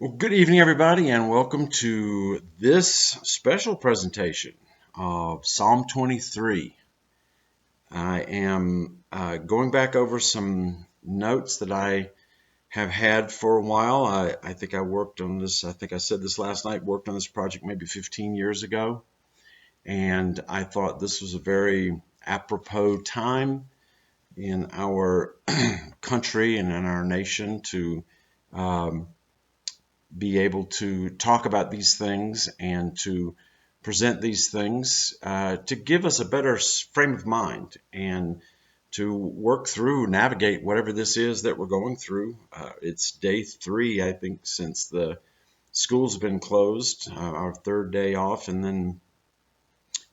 Well, good evening, everybody, and welcome to this special presentation of Psalm 23. I am going back over some notes that I have had for a while. I think I worked on this, I think I said this last night, worked on this project maybe 15 years ago, and I thought this was a very apropos time in our country and in our nation to um, be able to talk about these things and to present these things to give us a better frame of mind and to work through, navigate whatever this is that we're going through. It's day 3, I think, since the schools have been closed, our third day off, and then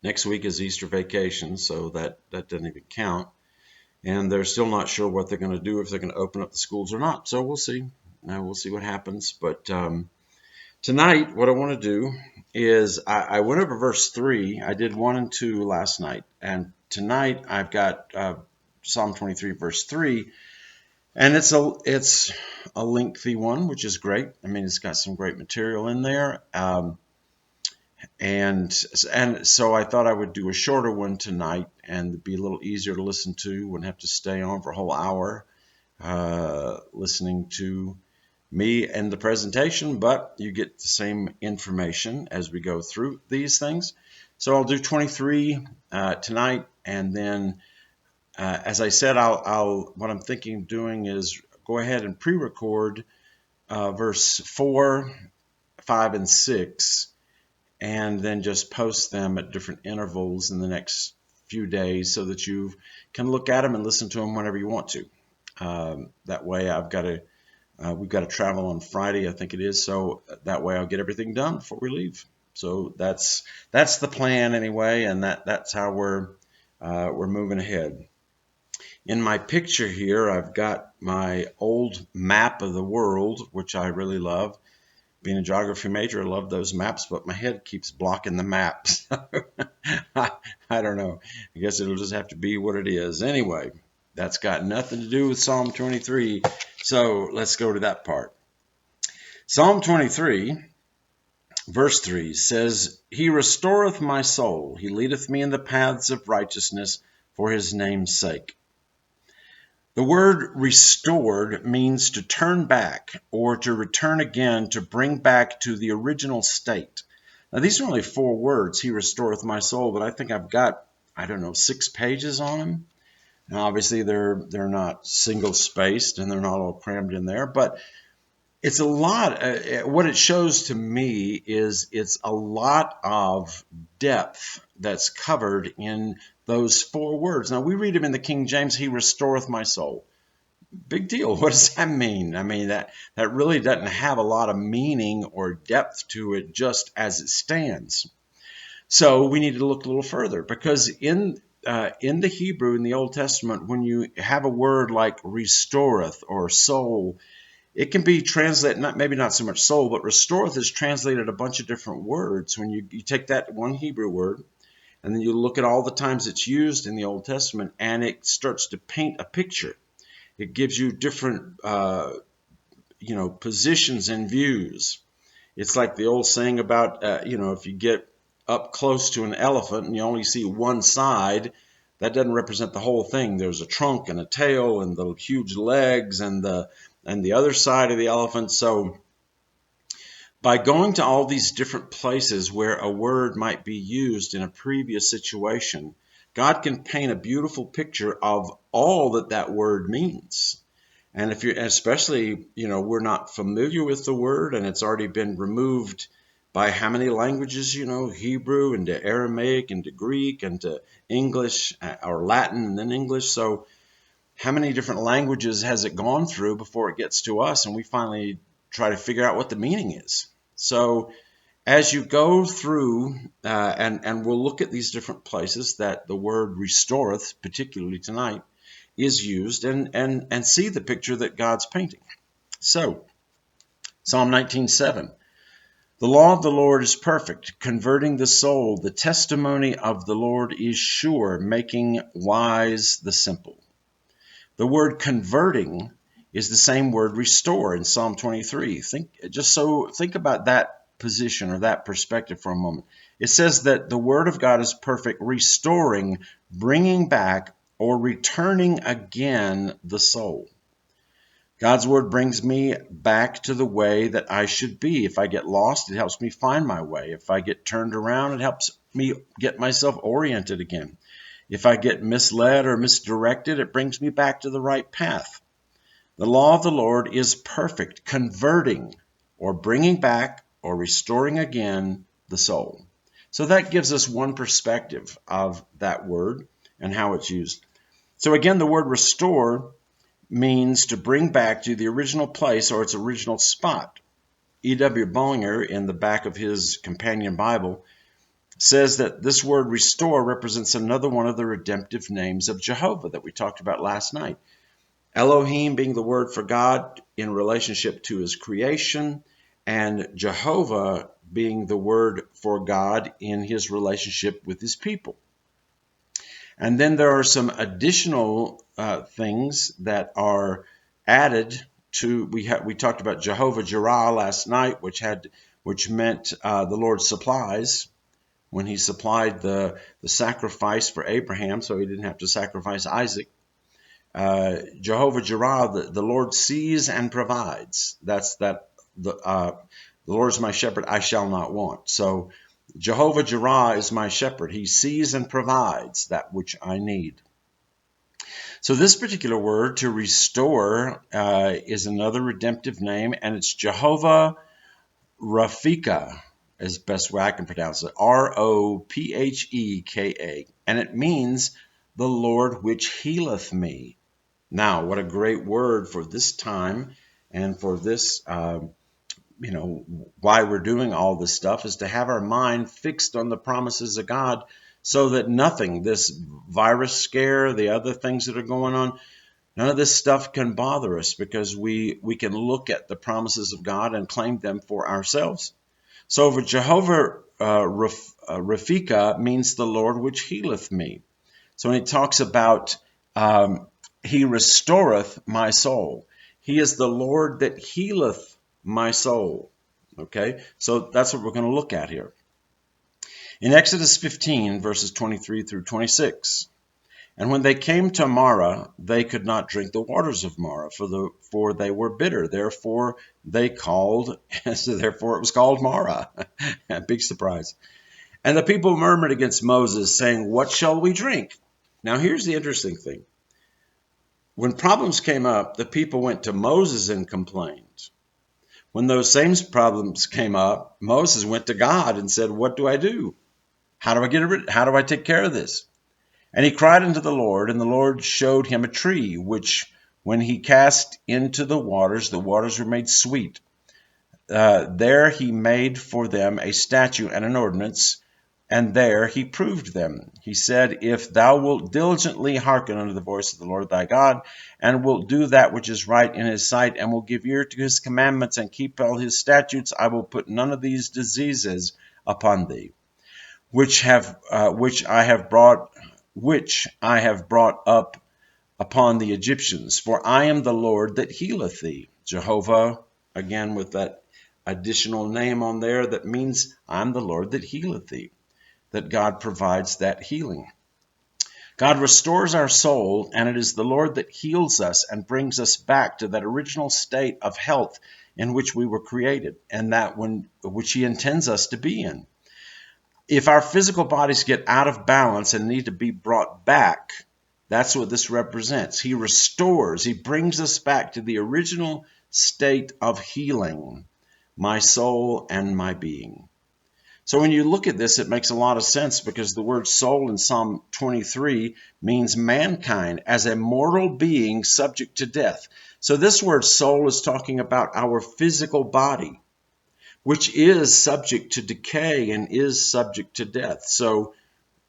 next week is Easter vacation, so that doesn't even count. And they're still not sure what they're going to do, if they're going to open up the schools or not. So we'll see. We'll see what happens. But tonight, what I want to do is I went over verse 3. I did 1 and 2 last night. And tonight I've got Psalm 23, verse 3. And it's a lengthy one, which is great. I mean, it's got some great material in there. And so I thought I would do a shorter one tonight and be a little easier to listen to. Wouldn't have to stay on for a whole hour listening to me and the presentation, but you get the same information as we go through these things. So I'll do 23 tonight, and then as I said, what I'm thinking of doing is go ahead and pre-record verse 4, 5, and 6, and then just post them at different intervals in the next few days so that you can look at them and listen to them whenever you want to. That way we've got to travel on Friday, I think it is, so that way I'll get everything done before we leave. So that's the plan anyway, and that's how we're moving ahead. In my picture here, I've got my old map of the world, which I really love. Being a geography major, I love those maps, but my head keeps blocking the maps. I don't know. I guess it'll just have to be what it is. Anyway, that's got nothing to do with Psalm 23, so let's go to that part. Psalm 23, verse 3 says, He restoreth my soul. He leadeth me in the paths of righteousness for his name's sake. The word restored means to turn back or to return again, to bring back to the original state. Now, these are only 4 words, He restoreth my soul, but I think I've got, 6 pages on them. Now, obviously, they're not single-spaced and they're not all crammed in there, but it's a lot. What it shows to me is it's a lot of depth that's covered in those 4 words. Now, we read them in the King James, He restoreth my soul. Big deal. What does that mean? I mean, that really doesn't have a lot of meaning or depth to it just as it stands. So we need to look a little further, because in the Hebrew, in the Old Testament, when you have a word like restoreth or soul, it can be translated, maybe not so much soul, but restoreth is translated a bunch of different words. When you take that one Hebrew word, and then you look at all the times it's used in the Old Testament, and it starts to paint a picture. It gives you different, positions and views. It's like the old saying about, if you get up close to an elephant and you only see one side, that doesn't represent the whole thing. There's a trunk and a tail and the huge legs and the other side of the elephant. So by going to all these different places where a word might be used in a previous situation, God can paint a beautiful picture of all that word means. And if you're, especially, we're not familiar with the word and it's already been removed by how many languages, Hebrew into Aramaic into Greek into English or Latin and then English. So how many different languages has it gone through before it gets to us and we finally try to figure out what the meaning is? So as you go through, and we'll look at these different places that the word restoreth, particularly tonight, is used, and see the picture that God's painting. So, Psalm 19:7. The law of the Lord is perfect, converting the soul. The testimony of the Lord is sure, making wise the simple. The word converting is the same word restore in Psalm 23. Think about that position or that perspective for a moment. It says that the word of God is perfect, restoring, bringing back, or returning again the soul. God's word brings me back to the way that I should be. If I get lost, it helps me find my way. If I get turned around, it helps me get myself oriented again. If I get misled or misdirected, it brings me back to the right path. The law of the Lord is perfect, converting or bringing back or restoring again the soul. So that gives us one perspective of that word and how it's used. So again, the word restore means to bring back to the original place or its original spot. E.W. Bullinger, in the back of his companion Bible, says that this word restore represents another one of the redemptive names of Jehovah that we talked about last night. Elohim being the word for God in relationship to his creation, and Jehovah being the word for God in his relationship with his people. And then there are some additional things that are added to. We talked about Jehovah Jireh last night, which meant the Lord supplies, when he supplied the sacrifice for Abraham, so he didn't have to sacrifice Isaac. Jehovah Jireh, the Lord sees and provides. The Lord is my shepherd; I shall not want. So Jehovah Jireh is my shepherd. He sees and provides that which I need. So this particular word, to restore, is another redemptive name, and it's Jehovah Rapheka, is the best way I can pronounce it. Ropheka. And it means the Lord which healeth me. Now, what a great word for this time and for this, why we're doing all this stuff, is to have our mind fixed on the promises of God so that nothing, this virus scare, the other things that are going on, none of this stuff can bother us, because we can look at the promises of God and claim them for ourselves. So for Jehovah Rapheka means the Lord which healeth me. So when he talks about he restoreth my soul, he is the Lord that healeth my soul. Okay, so that's what we're going to look at here. In Exodus 15, verses 23 through 26, and when they came to Marah, they could not drink the waters of Marah, for they were bitter. Therefore it was called Marah. Big surprise. And the people murmured against Moses, saying, "What shall we drink?" Now here's the interesting thing. When problems came up, the people went to Moses and complained. When those same problems came up, Moses went to God and said, "What do I do? How do I take care of this?" And he cried unto the Lord, and the Lord showed him a tree, which when he cast into the waters were made sweet. There he made for them a statute and an ordinance, and there he proved them. He said, "If thou wilt diligently hearken unto the voice of the Lord thy God, and wilt do that which is right in his sight, and will give ear to his commandments, and keep all his statutes, I will put none of these diseases upon thee, which I have brought up upon the Egyptians. For I am the Lord that healeth thee." Jehovah, again with that additional name on there, that means I'm the Lord that healeth thee. That God provides that healing. God restores our soul, and it is the Lord that heals us and brings us back to that original state of health in which we were created, and which he intends us to be in. If our physical bodies get out of balance and need to be brought back, that's what this represents. He restores, he brings us back to the original state of healing, my soul and my being. So when you look at this, it makes a lot of sense, because the word soul in Psalm 23 means mankind as a mortal being subject to death. So this word soul is talking about our physical body, which is subject to decay and is subject to death. So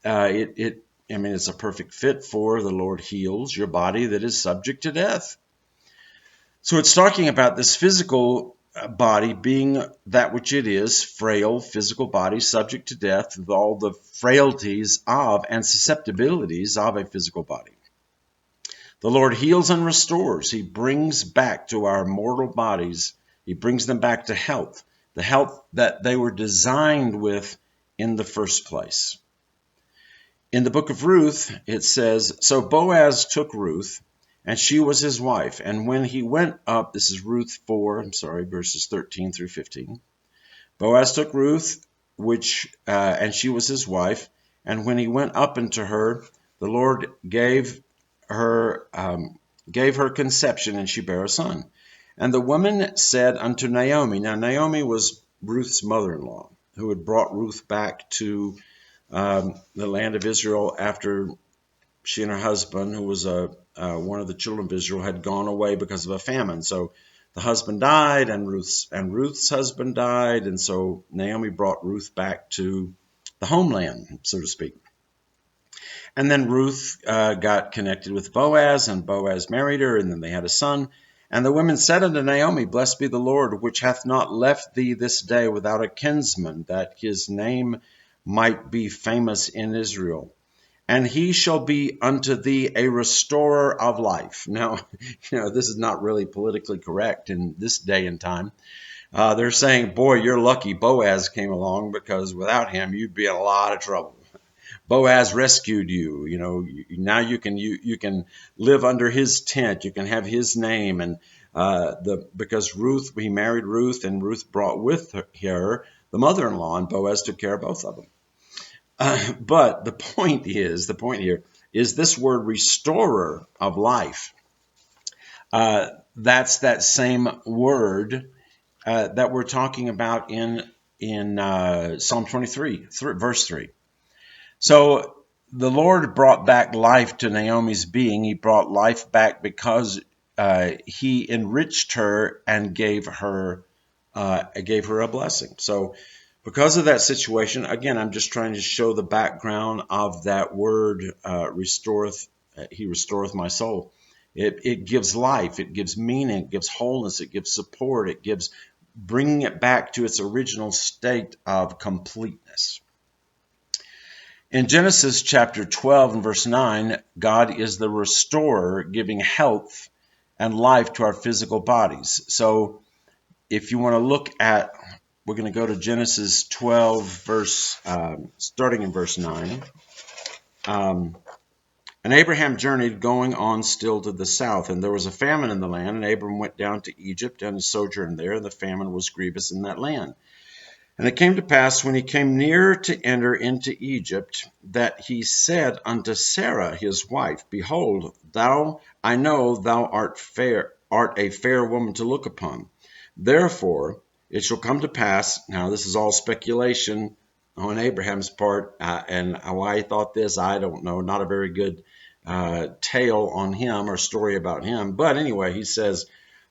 it's a perfect fit for the Lord heals your body that is subject to death. So it's talking about this physical body being that which it is, frail physical body subject to death, with all the frailties of and susceptibilities of a physical body. The Lord heals and restores. He brings back to our mortal bodies, he brings them back to health, the health that they were designed with in the first place. In the book of Ruth, it says, so Boaz took Ruth, and she was his wife. And when he went up, this is Ruth 4, verses 13 through 15. Boaz took Ruth, and she was his wife. And when he went up unto her, the Lord gave her conception, and she bare a son. And the woman said unto Naomi, now Naomi was Ruth's mother-in-law, who had brought Ruth back to the land of Israel after she and her husband, who was one of the children of Israel, had gone away because of a famine. So the husband died, and Ruth's husband died, and so Naomi brought Ruth back to the homeland, so to speak. And then Ruth got connected with Boaz, and Boaz married her, and then they had a son. And the women said unto Naomi, blessed be the Lord, which hath not left thee this day without a kinsman, that his name might be famous in Israel. And he shall be unto thee a restorer of life. Now, this is not really politically correct in this day and time. They're saying, boy, you're lucky Boaz came along, because without him, you'd be in a lot of trouble. Boaz rescued you. Now you can live under his tent. You can have his name, and because he married Ruth, and Ruth brought with her the mother-in-law, and Boaz took care of both of them. But the point here is this word restorer of life. That's that same word that we're talking about in Psalm 23, verse 3. So the Lord brought back life to Naomi's being. He brought life back because he enriched her and gave her a blessing. So because of that situation, again, I'm just trying to show the background of that word, restoreth. He restoreth my soul. It gives life, it gives meaning, it gives wholeness, it gives support, it gives bringing it back to its original state of completeness. In Genesis chapter 12 and verse 9, God is the restorer, giving health and life to our physical bodies. So if you want to look at, we're going to go to Genesis 12, starting in verse 9. And Abraham journeyed, going on still to the south, and there was a famine in the land, and Abram went down to Egypt and sojourned there, and the famine was grievous in that land. And it came to pass, when he came near to enter into Egypt, that he said unto Sarah his wife, behold, I know thou art a fair woman to look upon. Therefore it shall come to pass, now this is all speculation on Abraham's part, and why he thought this, I don't know, not a very good tale on him or story about him. But anyway, he says,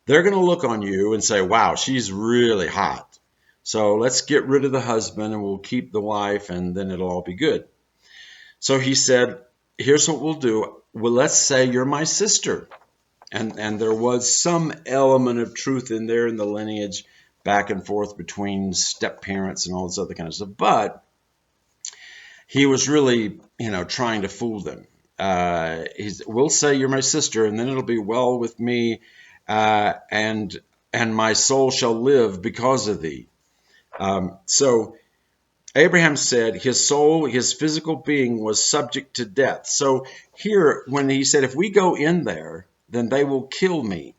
they're going to look on you and say, wow, she's really hot. So let's get rid of the husband and we'll keep the wife, and then it'll all be good. So he said, here's what we'll do. Well, let's say you're my sister. And there was some element of truth in there in the lineage, back and forth between step parents and all this other kind of stuff. But he was really, trying to fool them. We'll say you're my sister, and then it'll be well with me, and my soul shall live because of thee. So Abraham said his soul, his physical being, was subject to death. So here, when he said, if we go in there, then they will kill me,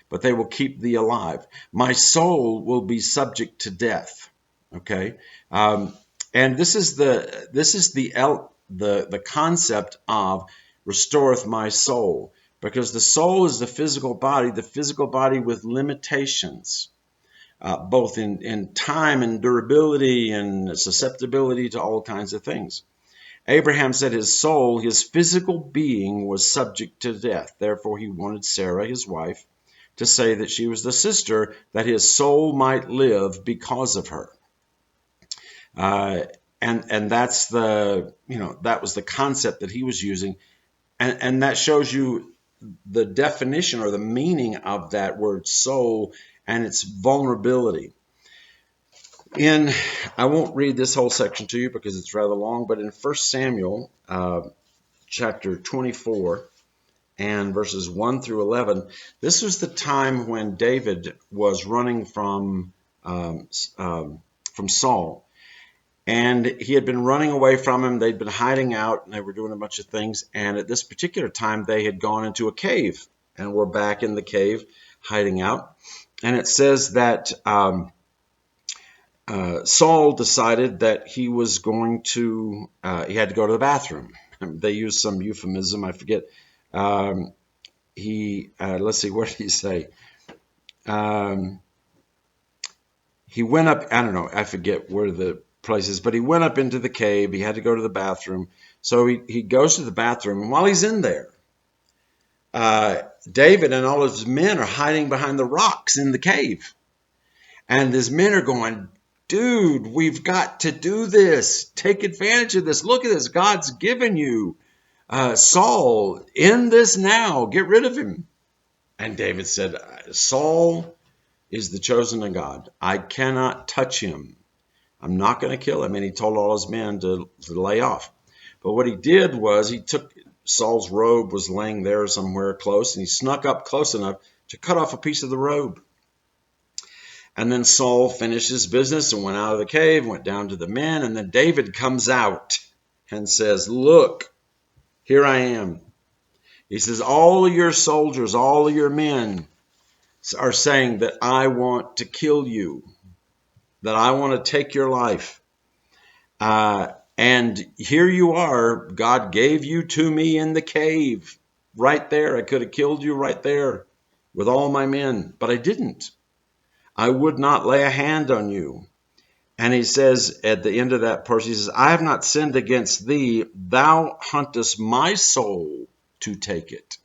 but they will keep thee alive. My soul will be subject to death. Okay, and this is the concept of restoreth my soul, because the soul is the physical body with limitations. Both in time and durability and susceptibility to all kinds of things. Abraham said his soul, his physical being, was subject to death. Therefore, he wanted Sarah, his wife, to say that she was the sister, that his soul might live because of her. And that's that was the concept that he was using. And that shows you the definition or the meaning of that word soul and its vulnerability. I won't read this whole section to you because it's rather long, but in 1 Samuel chapter 24 and verses 1 through 11. This was the time when David was running um, from Saul. And he had been running away from him. They'd been hiding out, and they were doing a bunch of things. And at this particular time, they had gone into a cave, and were back in the cave hiding out. And it says that Saul decided that he was going to, he had to go to the bathroom. They used some euphemism, I forget. Let's see, what did he say? Um, he went up, I don't know, I forget where the place is, but he went up into the cave. He had to go to the bathroom. So he goes to the bathroom, and while he's in there, David and all of his men are hiding behind the rocks in the cave. And his men are going, dude, we've got to do this. Take advantage of this. Look at this. God's given you Saul. End this now. Get rid of him. And David said, Saul is the chosen of God. I cannot touch him. I'm not going to kill him. And he told all his men to lay off. But what he did was he took Saul's robe, was laying there somewhere close, and he snuck up close enough to cut off a piece of the robe. And then Saul finished his business and went out of the cave, went down to the men. And then David comes out and says, look, here I am. He says, all of your soldiers, all of your men are saying that I want to kill you, that I want to take your life. And here you are. God gave you to me in the cave right there. I could have killed you right there with all my men, but I didn't. I would not lay a hand on you. And he says at the end of that verse, he says, I have not sinned against thee. Thou huntest my soul to take it.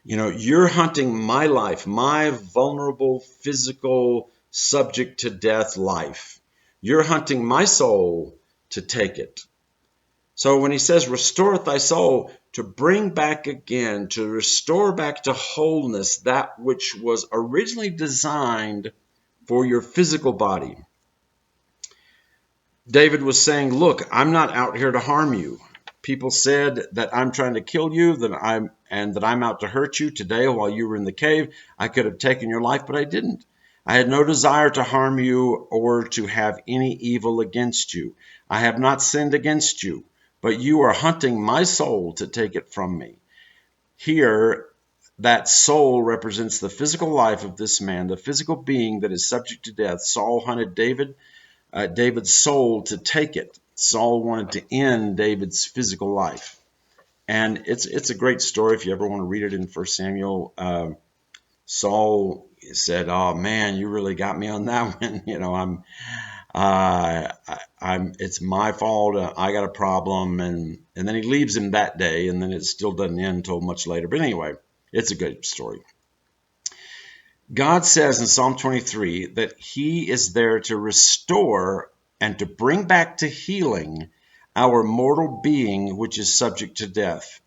You know, you're hunting my life, my vulnerable, physical, subject to death life. You're hunting my soul to take it. So when he says, restoreth thy soul, to bring back again, to restore back to wholeness that which was originally designed for your physical body. David was saying, look, I'm not out here to harm you. People said that I'm trying to kill you, that I'm out to hurt you. Today, while you were in the cave, I could have taken your life, but I didn't. I had no desire to harm you or to have any evil against you. I have not sinned against you, but you are hunting my soul to take it from me. Here, that soul represents the physical life of this man, the physical being that is subject to death. Saul hunted David's soul to take it. Saul wanted to end David's physical life. And it's a great story if you ever want to read it in 1 Samuel. Saul said, oh man, you really got me on that one. You know, it's my fault. I got a problem. And then he leaves him that day, and then it still doesn't end until much later. But anyway, it's a good story. God says in Psalm 23 that he is there to restore and to bring back to healing our mortal being, which is subject to death.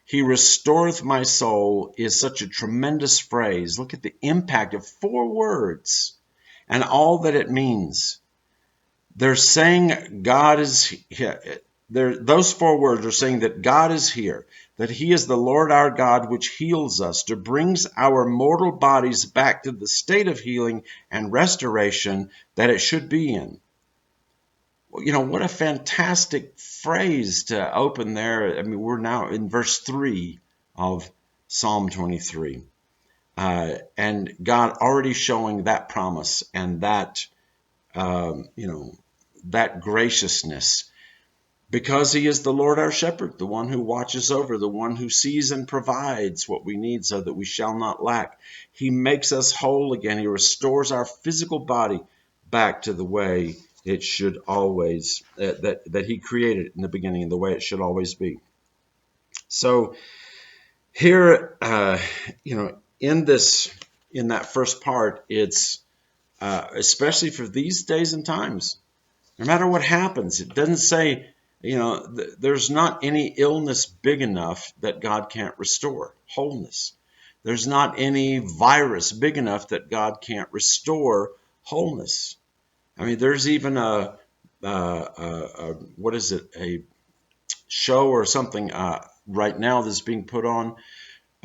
He restoreth my soul is such a tremendous phrase. Look at the impact of 4 words and all that it means. They're saying God is here. Those 4 words are saying that God is here, that he is the Lord our God, which heals us, to bring our mortal bodies back to the state of healing and restoration that it should be in. You know, what a fantastic phrase to open there. I mean, we're now in verse 3 of Psalm 23. And God already showing that promise and that, that graciousness, because he is the Lord our shepherd, the one who watches over, the one who sees and provides what we need so that we shall not lack. He makes us whole again. He restores our physical body back to the way it should always, that he created in the beginning, the way it should always be. So here, in that first part, it's especially for these days and times, no matter what happens, it doesn't say, there's not any illness big enough that God can't restore wholeness. There's not any virus big enough that God can't restore wholeness. I mean, there's even a show or something right now that's being put on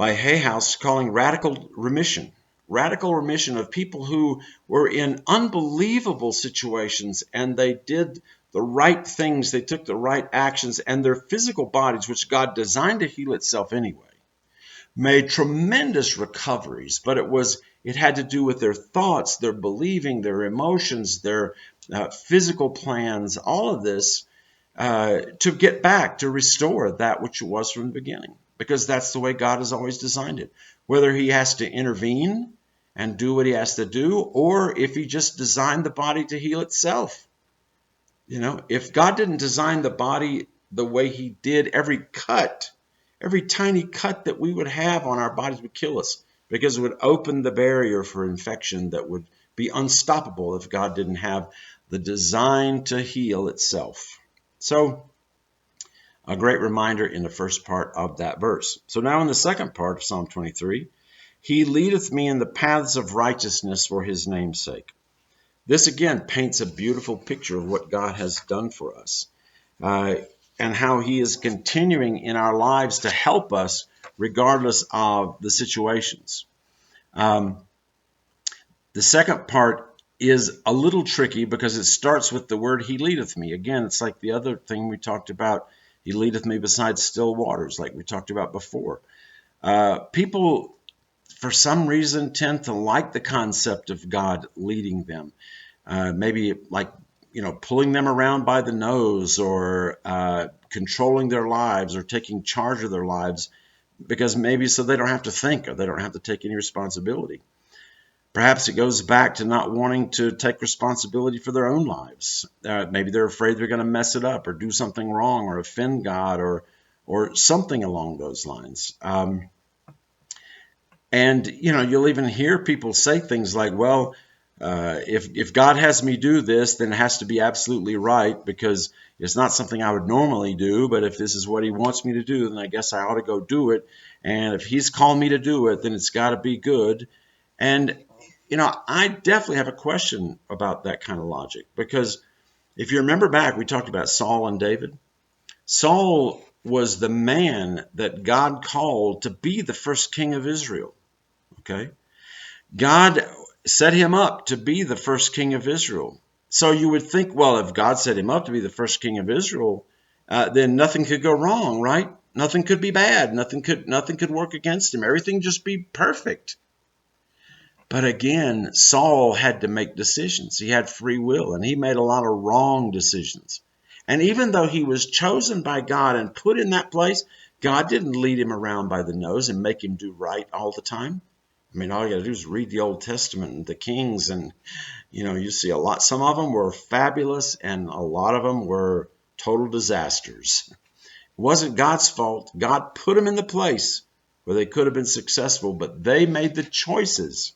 by Hay House calling radical remission. Radical remission of people who were in unbelievable situations, and they did the right things, they took the right actions, and their physical bodies, which God designed to heal itself anyway, made tremendous recoveries. But it had to do with their thoughts, their believing, their emotions, their physical plans, all of this, to get back, to restore that which it was from the beginning, because that's the way God has always designed it. Whether he has to intervene and do what he has to do, or if he just designed the body to heal itself. If God didn't design the body the way he did, every tiny cut that we would have on our bodies would kill us, because it would open the barrier for infection that would be unstoppable if God didn't have the design to heal itself. So, a great reminder in the first part of that verse. So now in the second part of Psalm 23, he leadeth me in the paths of righteousness for his name's sake. This again paints a beautiful picture of what God has done for us, and how he is continuing in our lives to help us regardless of the situations. The second part is a little tricky because it starts with the word he leadeth me. Again, it's like the other thing we talked about. He leadeth me beside still waters, like we talked about before. People, for some reason, tend to like the concept of God leading them. Maybe like, pulling them around by the nose, or controlling their lives, or taking charge of their lives, because maybe so they don't have to think, or they don't have to take any responsibility. Perhaps it goes back to not wanting to take responsibility for their own lives. Maybe they're afraid they're going to mess it up, or do something wrong, or offend God, or something along those lines. And you'll even hear people say things like, well, if God has me do this, then it has to be absolutely right, because it's not something I would normally do. But if this is what he wants me to do, then I guess I ought to go do it. And if he's called me to do it, then it's got to be good. And, I definitely have a question about that kind of logic, because if you remember back, we talked about Saul and David. Saul was the man that God called to be the first king of Israel. Okay. God set him up to be the first king of Israel. So you would think, well, if God set him up to be the first king of Israel, then nothing could go wrong, right? Nothing could be bad. Nothing could work against him. Everything just be perfect. But again, Saul had to make decisions. He had free will, and he made a lot of wrong decisions. And even though he was chosen by God and put in that place, God didn't lead him around by the nose and make him do right all the time. I mean, all you got to do is read the Old Testament and the Kings, and you see a lot. Some of them were fabulous, and a lot of them were total disasters. It wasn't God's fault. God put them in the place where they could have been successful, but they made the choices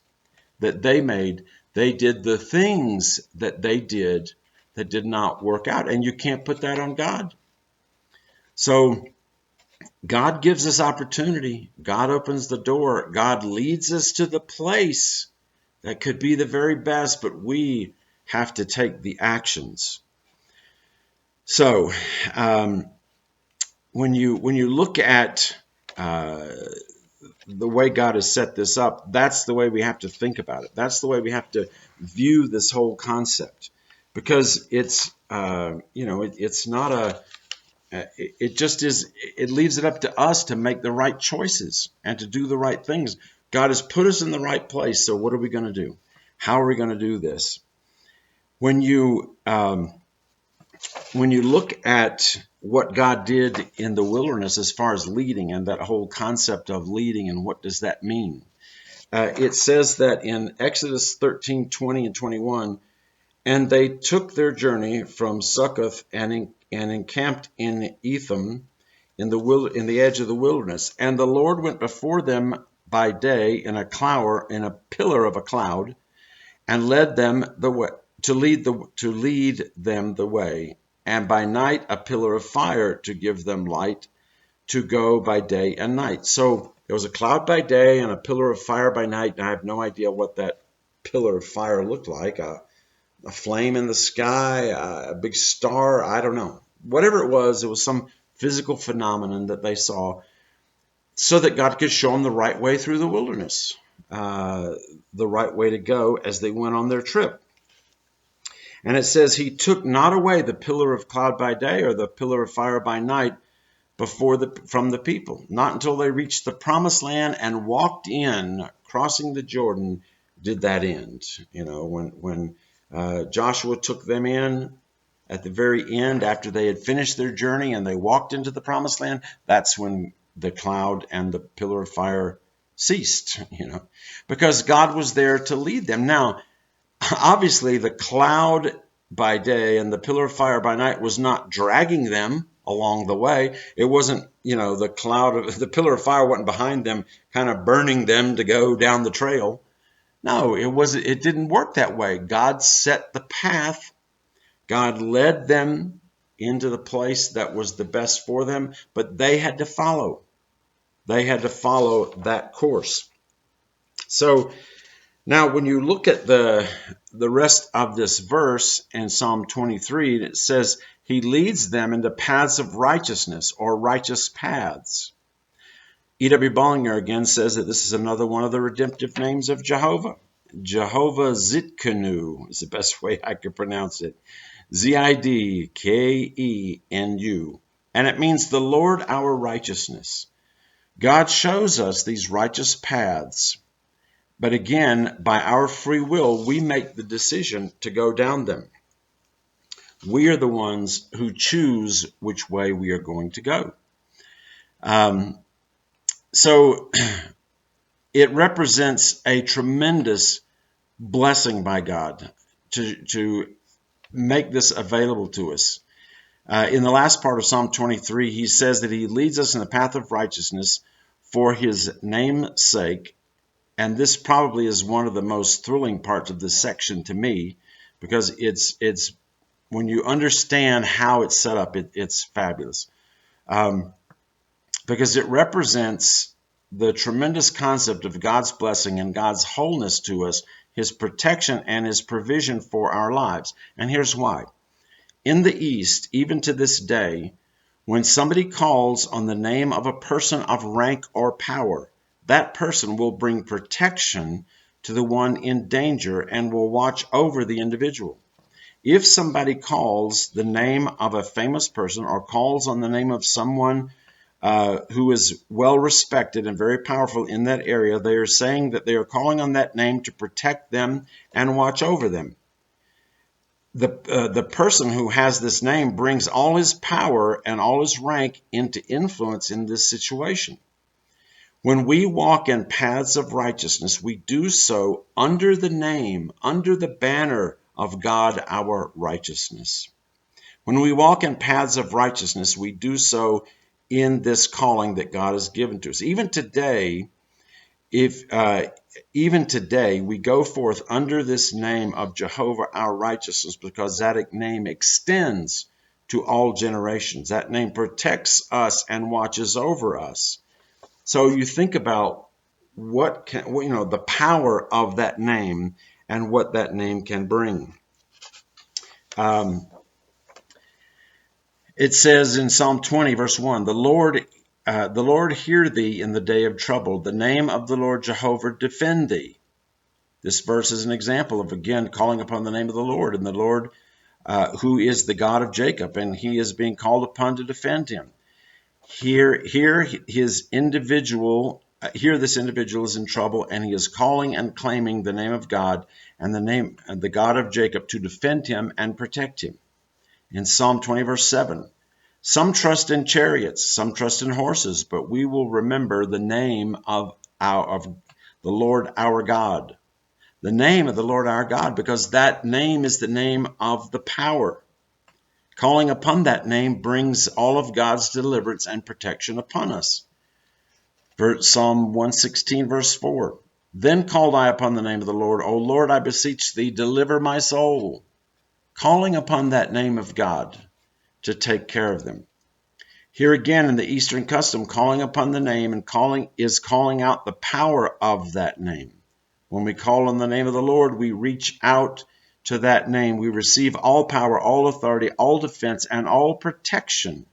that they made. They did the things that they did that did not work out, and you can't put that on God. So God gives us opportunity. God opens the door. God leads us to the place that could be the very best, but we have to take the actions. So when you look at the way God has set this up, that's the way we have to think about it. That's the way we have to view this whole concept, because it's it's not a it just is. It leaves it up to us to make the right choices and to do the right things. God has put us in the right place. So what are we going to do? How are we going to do this? When you look at what God did in the wilderness as far as leading, and that whole concept of leading, and what does that mean? It says that in Exodus 13, 20 and 21, and they took their journey from Succoth and encamped in Etham in the edge of the wilderness. And the Lord went before them by day in a pillar of a cloud, and led them the way to lead them the way, and by night a pillar of fire to give them light to go by day and night. So there was a cloud by day and a pillar of fire by night, and I have no idea what that pillar of fire looked like. A flame in the sky, a big star, I don't know. Whatever it was some physical phenomenon that they saw. so that God could show them the right way through the wilderness, the right way to go as they went on their trip. And it says, he took not away the pillar of cloud by day or the pillar of fire by night from the people, not until they reached the promised land and walked in, crossing the Jordan, did that end. You know, when Joshua took them in at the very end, after they had finished their journey and they walked into the promised land, that's when the cloud and the pillar of fire ceased, you know, because God was there to lead them. Now, obviously, the cloud by day and the pillar of fire by night was not dragging them along the way. It wasn't, you know, the pillar of fire wasn't behind them, kind of burning them to go down the trail. No, it didn't work that way. God set the path. God led them into the place that was the best for them, but they had to follow. They had to follow that course. So now, when you look at the rest of this verse in Psalm 23, it says, he leads them into paths of righteousness or righteous paths. E.W. Bollinger again says that this is another one of the redemptive names of Jehovah. Jehovah Zitkenu is the best way I could pronounce it. Zidkenu. And it means the Lord our righteousness. God shows us these righteous paths. But again, by our free will, we make the decision to go down them. We are the ones who choose which way we are going to go. So it represents a tremendous blessing by God to make this available to us. In the last part of Psalm 23, he says that he leads us in the path of righteousness for his name's sake. And this probably is one of the most thrilling parts of this section to me, because it's when you understand how it's set up, it's fabulous. Because it represents the tremendous concept of God's blessing and God's wholeness to us, his protection and his provision for our lives. And here's why. In the East, even to this day, when somebody calls on the name of a person of rank or power, that person will bring protection to the one in danger and will watch over the individual. If somebody calls the name of a famous person or calls on the name of someone who is well respected and very powerful in that area, they are saying that they are calling on that name to protect them and watch over them. The person who has this name brings all his power and all his rank into influence in this situation. When we walk in paths of righteousness, we do so under the name, under the banner of God, our righteousness. When we walk in paths of righteousness, we do so in this calling that God has given to us. Even today, we go forth under this name of Jehovah, our righteousness, because that name extends to all generations. That name protects us and watches over us. So you think about the power of that name and what that name can bring. It says in Psalm 20, verse 1, the Lord hear thee in the day of trouble. The name of the Lord Jehovah defend thee. This verse is an example of, again, calling upon the name of the Lord, and the Lord who is the God of Jacob, and he is being called upon to defend him. Here this individual is in trouble, and he is calling and claiming the name of God and the God of Jacob to defend him and protect him. In Psalm 20, verse 7, some trust in chariots, some trust in horses, but we will remember the name of the Lord our God. The name of the Lord our God, because that name is the name of the power. Calling upon that name brings all of God's deliverance and protection upon us. Psalm 116, verse 4. Then called I upon the name of the Lord. O Lord, I beseech thee, deliver my soul. Calling upon that name of God to take care of them. Here again in the Eastern custom, calling upon the name and calling out the power of that name. When we call on the name of the Lord, we reach out to that name. We receive all power, all authority, all defense, and all protection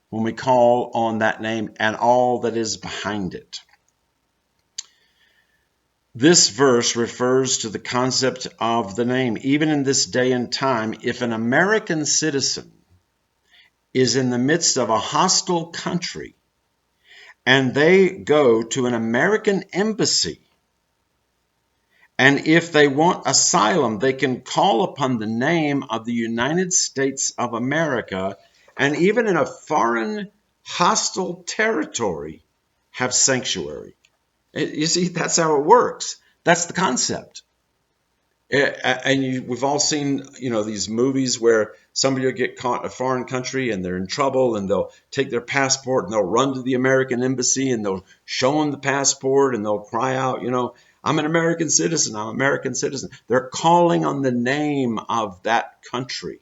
when we call on that name and all that is behind it. This verse refers to the concept of the name. Even in this day and time, if an American citizen is in the midst of a hostile country and they go to an American embassy, and if they want asylum, they can call upon the name of the United States of America, and even in a foreign hostile territory, have sanctuary. You see, that's how it works. That's the concept. And we've all seen, these movies where somebody will get caught in a foreign country and they're in trouble, and they'll take their passport and they'll run to the American embassy and they'll show them the passport and they'll cry out, I'm an American citizen, I'm an American citizen. They're calling on the name of that country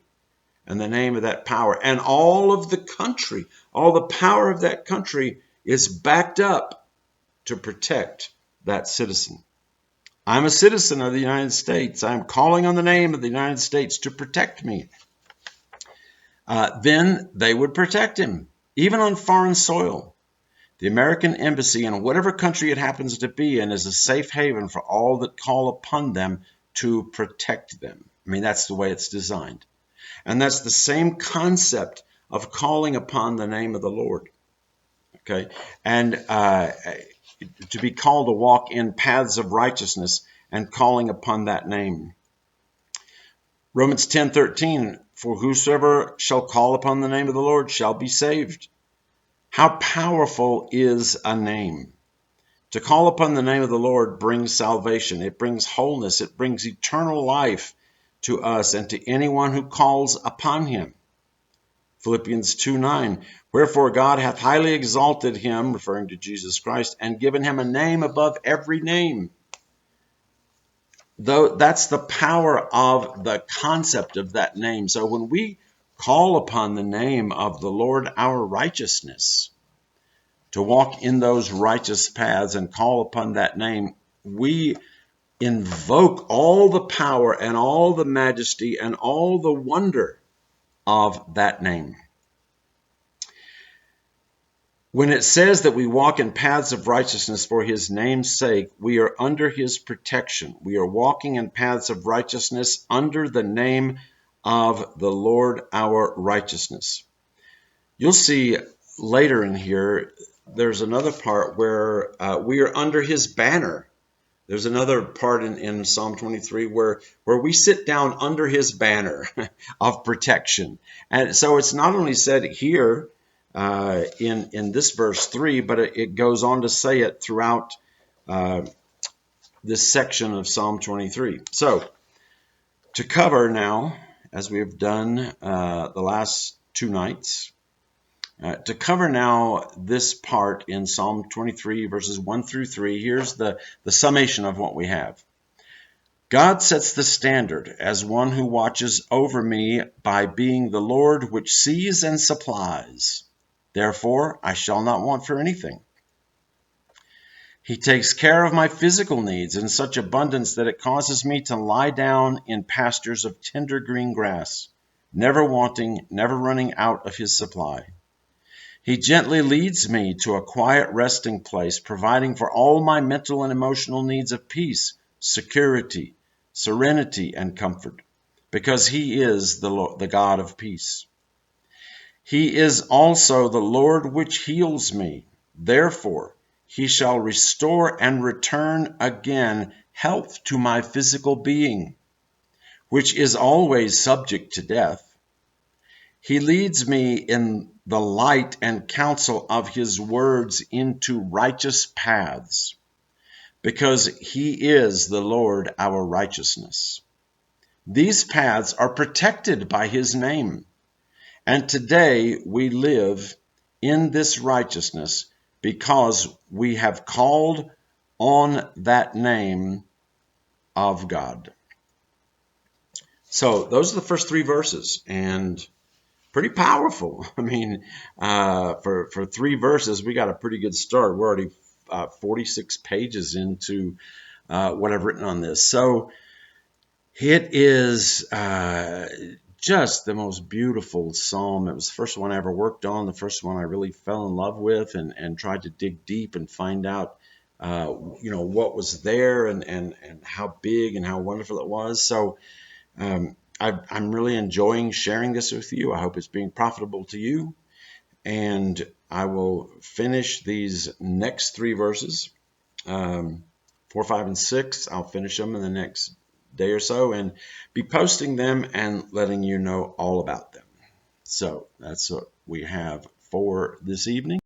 and the name of that power. And all of the country, all the power of that country is backed up to protect that citizen. I'm a citizen of the United States. I'm calling on the name of the United States to protect me. Then they would protect him, even on foreign soil. The American embassy in whatever country it happens to be in is a safe haven for all that call upon them to protect them. I mean, that's the way it's designed. And that's the same concept of calling upon the name of the Lord. Okay? And to be called to walk in paths of righteousness and calling upon that name. Romans 10:13, for whosoever shall call upon the name of the Lord shall be saved. How powerful is a name? To call upon the name of the Lord brings salvation. It brings wholeness. It brings eternal life to us and to anyone who calls upon him. Philippians 2:9, wherefore God hath highly exalted him, referring to Jesus Christ, and given him a name above every name. Though that's the power of the concept of that name. So when we call upon the name of the Lord our righteousness, to walk in those righteous paths and call upon that name, we invoke all the power and all the majesty and all the wonder of that name. When it says that we walk in paths of righteousness for his name's sake, we are under his protection. We are walking in paths of righteousness under the name of the Lord our righteousness. You'll see later in here, there's another part where we are under his banner. There's another part in Psalm 23 where we sit down under his banner of protection. And so it's not only said here, in this verse 3, but it goes on to say it throughout this section of Psalm 23. So to cover now, as we have done the last two nights, to cover now this part in Psalm 23, verses 1 through 3, here's the summation of what we have. God sets the standard as one who watches over me by being the Lord which sees and supplies. Therefore, I shall not want for anything. He takes care of my physical needs in such abundance that it causes me to lie down in pastures of tender green grass, never wanting, never running out of his supply. He gently leads me to a quiet resting place, providing for all my mental and emotional needs of peace, security, serenity, and comfort, because he is the God of peace. He is also the Lord which heals me. Therefore, he shall restore and return again health to my physical being, which is always subject to death. He leads me in the light and counsel of his words into righteous paths, because he is the Lord our righteousness. These paths are protected by his name. And today we live in this righteousness because we have called on that name of God. So those are the first three verses, and pretty powerful. I mean, for three verses, we got a pretty good start. We're already 46 pages into what I've written on this. So it is just the most beautiful psalm. It was the first one I ever worked on, the first one I really fell in love with, and tried to dig deep and find out, what was there, and how big and how wonderful it was. So I'm really enjoying sharing this with you. I hope it's being profitable to you. And I will finish these next three verses, 4, 5, and 6. I'll finish them in the next day or so and be posting them and letting you know all about them. So that's what we have for this evening.